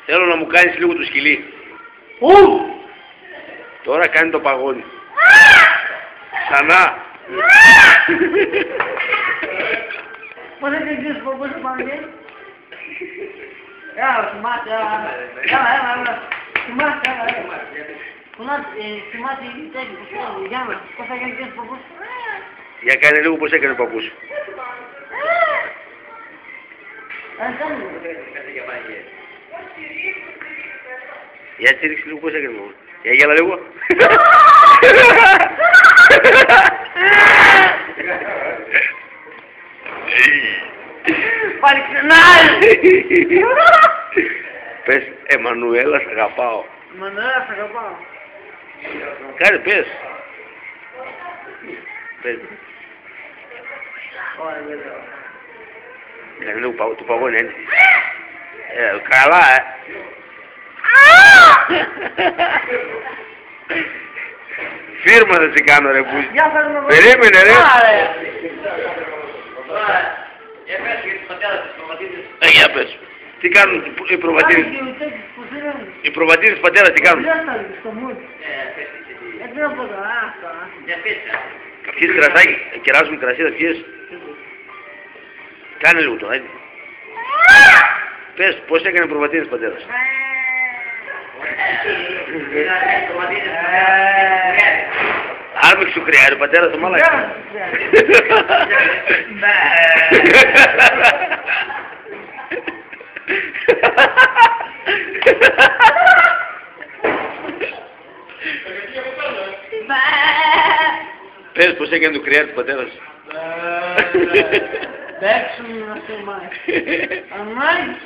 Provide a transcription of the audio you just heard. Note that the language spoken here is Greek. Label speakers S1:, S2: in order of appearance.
S1: Θέλω να μου κάνεις λίγο το σκυλί. Τώρα κάνει το παγόνι. Ξανά.
S2: Πώς θα κρίνεις πώς θα πάμε. Έλα, θυμάσαι, έλα. Θυμάσαι, έλα. Θυμάσαι η τέχνη που σου έλεγε. Γιάννα, πώς θα κρίνεις πώς.
S1: Για κάνε λίγο πώς έκανε ο παππούς. Για τσίριξε λίγο πώς έκανε μόνο. Για γέλα λίγο.
S2: Πάλι ξενάει!
S1: Πες, Εμμανουέλα, σ' αγαπάω.
S2: Εμμανουέλα, σ' αγαπάω.
S1: Κάνε, πες. Πες. Κάνε λίγο το παγόνι, έτσι. Καλά, Φίρμα θα σε κάνω, ρε πούς. Περίμενε, ρε. Για πες. Τι κάνουν οι προβατήρες. Οι προβατήρες του πατέρα τι κάνουν. Θα πιείς κρασάκι, κεράσουμε κρασί, θα πιείς. Κάνε λίγο το, έτσι. Πες, πώς έκανε ο προβατήρες πατέρας. Άρμεξε ο κρυάρι, ο πατέρας το μάλακα. Πες πως έκανε το κρυάρι του πατέρας.
S2: Παίξουμε να σε μάθει. Αμάν.